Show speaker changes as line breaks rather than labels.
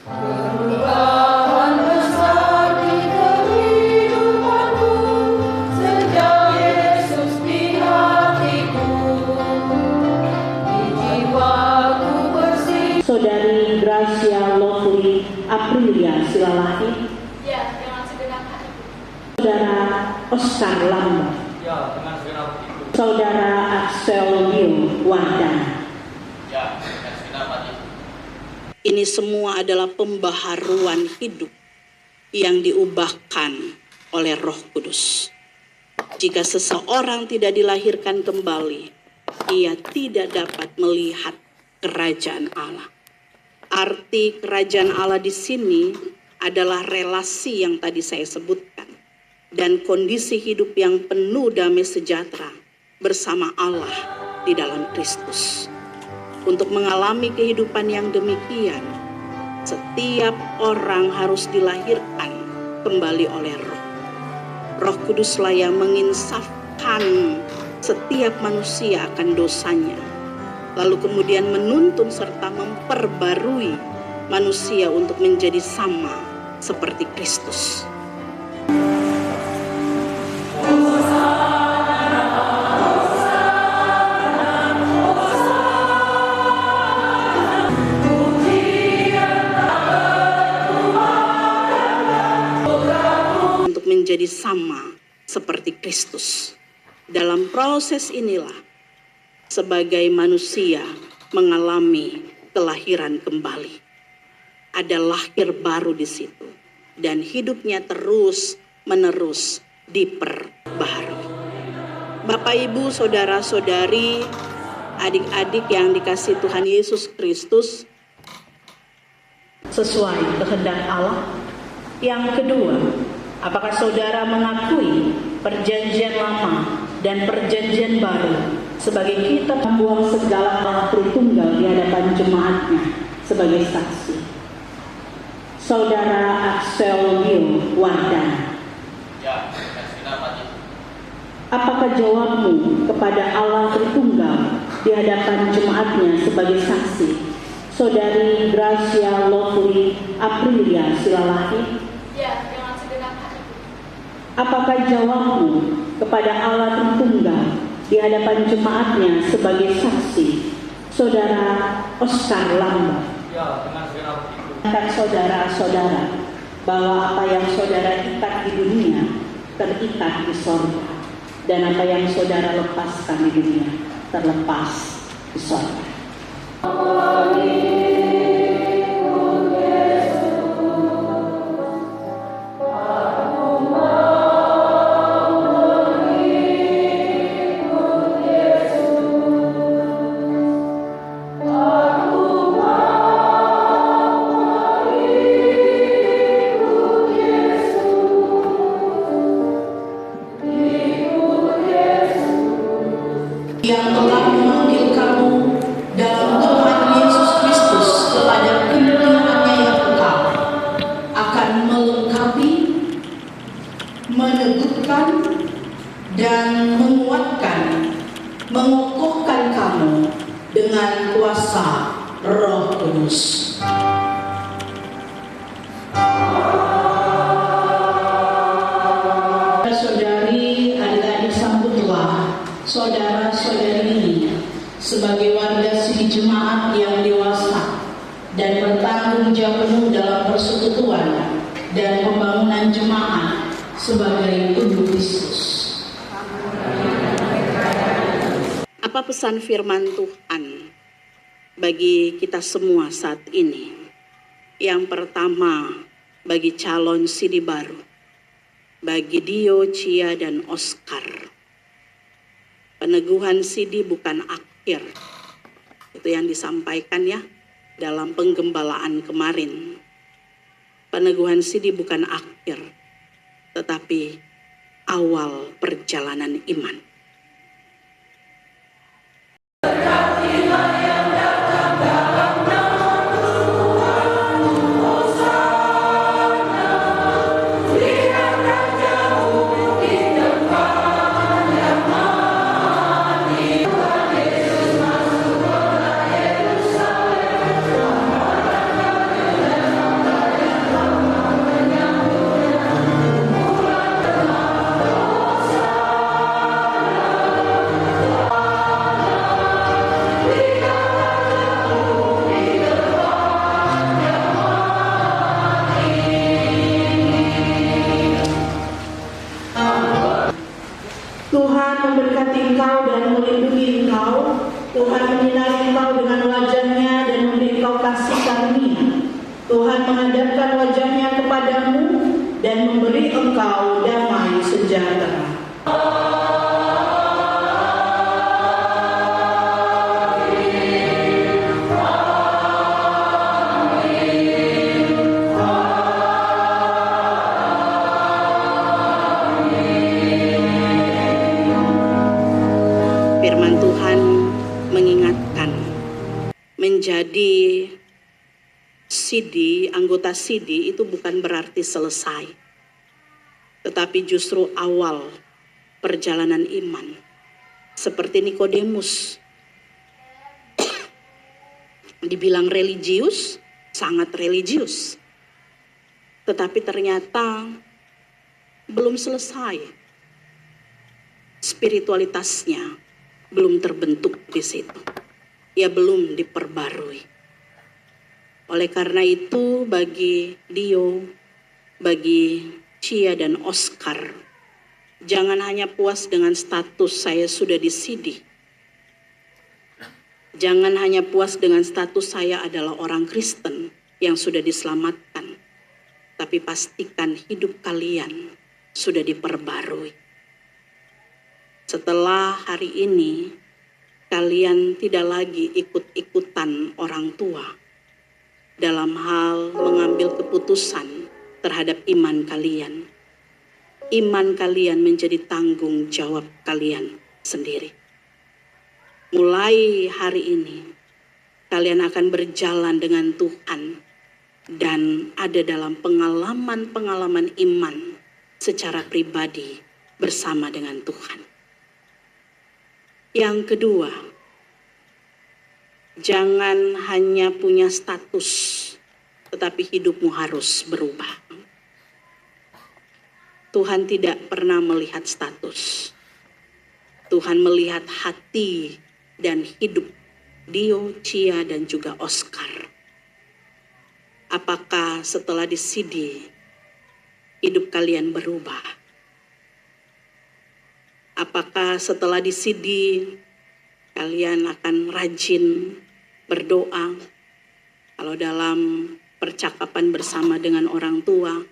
Perubahan besar di kehidupanku sejak Yesus di hatiku, di jiwaku bersih.
Saudari Gracia Lovely Aprilia Silalahi.
Ya, dengan segenap hati.
Saudara Oscar Lambert.
Ya, dengan segenap hati.
Saudara Axel Bill Wardana.
Ya, dengan segenap hati.
Ini semua adalah pembaharuan hidup yang diubahkan oleh Roh Kudus. Jika seseorang tidak dilahirkan kembali, ia tidak dapat melihat kerajaan Allah. Arti kerajaan Allah di sini adalah relasi yang tadi saya sebutkan dan kondisi hidup yang penuh damai sejahtera bersama Allah di dalam Kristus. Untuk mengalami kehidupan yang demikian, setiap orang harus dilahirkan kembali oleh Roh. Roh Kuduslah yang menginsafkan setiap manusia akan dosanya, lalu kemudian menuntun serta memperbarui manusia untuk menjadi sama seperti Kristus. Untuk menjadi sama seperti Kristus. Dalam proses inilah sebagai manusia mengalami kelahiran kembali. Ada lahir baru di situ dan hidupnya terus-menerus diperbaharui. Bapak, Ibu, saudara-saudari, adik-adik yang dikasihi Tuhan Yesus Kristus, sesuai kehendak Allah. Yang kedua, apakah saudara mengakui perjanjian lama dan perjanjian baru sebagai kitab membuang segala Allah Tritunggal di hadapan jemaatnya sebagai saksi? Saudara Axel Bill Wardana.
Ya, dengan segenap hati.
Apakah jawabmu kepada Allah Tritunggal di hadapan jemaatnya sebagai saksi? Saudari Gracia Lovely Aprilia Silalahi.
Ya, dengan segenap hati.
Apakah jawabmu kepada Allah Tritunggal di hadapan jemaatnya sebagai saksi? Saudara Oscar Lambert.
Ya, dengan segenap hati.
Dan saudara-saudara, bahwa apa yang saudara ikat di dunia terikat di sorga, dan apa yang saudara lepaskan di dunia terlepas di sorga. Yang telah memanggil kamu dalam Tuhan Yesus Kristus kepada kemuliaannya yang kekal, akan melengkapi, meneguhkan, dan menguatkan, mengokohkan kamu dengan kuasa Roh Kudus. Saudari, adik-adik, sambutlah saudara-saudari ini sebagai warga siri jemaat yang dewasa dan bertanggung jawab penuh dalam persekutuan dan pembangunan jemaat sebagai tubuh Kristus. Apa pesan firman Tuhan bagi kita semua saat ini? Yang pertama, bagi calon sidi baru, bagi Dio, Cia, dan Oscar, peneguhan sidi bukan akhir. Itu yang disampaikan ya dalam penggembalaan kemarin. Peneguhan sidi bukan akhir, tetapi awal perjalanan iman. Tuhan menyinari engkau dengan wajah-Nya dan memberi engkau kasih karunia. Tuhan menghadapkan wajah-Nya kepadamu dan memberi engkau damai sejahtera. Firman Tuhan mengingatkan, menjadi anggota sidi itu bukan berarti selesai, tetapi justru awal perjalanan iman. Seperti Nikodemus, dibilang religius, sangat religius, tetapi ternyata belum selesai. Spiritualitasnya belum terbentuk di situ. Ia belum diperbarui. Oleh karena itu, bagi Dio, bagi Cia dan Oscar, jangan hanya puas dengan status saya sudah di sidi. Jangan hanya puas dengan status saya adalah orang Kristen yang sudah diselamatkan. Tapi pastikan hidup kalian sudah diperbarui. Setelah hari ini, kalian tidak lagi ikut-ikutan orang tua dalam hal mengambil keputusan terhadap iman kalian. Iman kalian menjadi tanggung jawab kalian sendiri. Mulai hari ini, kalian akan berjalan dengan Tuhan dan ada dalam pengalaman-pengalaman iman secara pribadi bersama dengan Tuhan. Yang kedua, jangan hanya punya status, tetapi hidupmu harus berubah. Tuhan tidak pernah melihat status. Tuhan melihat hati dan hidup Dio, Cia, dan juga Oscar. Apakah setelah disidi, hidup kalian berubah? Apakah setelah disidi, kalian akan rajin berdoa? Kalau dalam percakapan bersama dengan orang tua,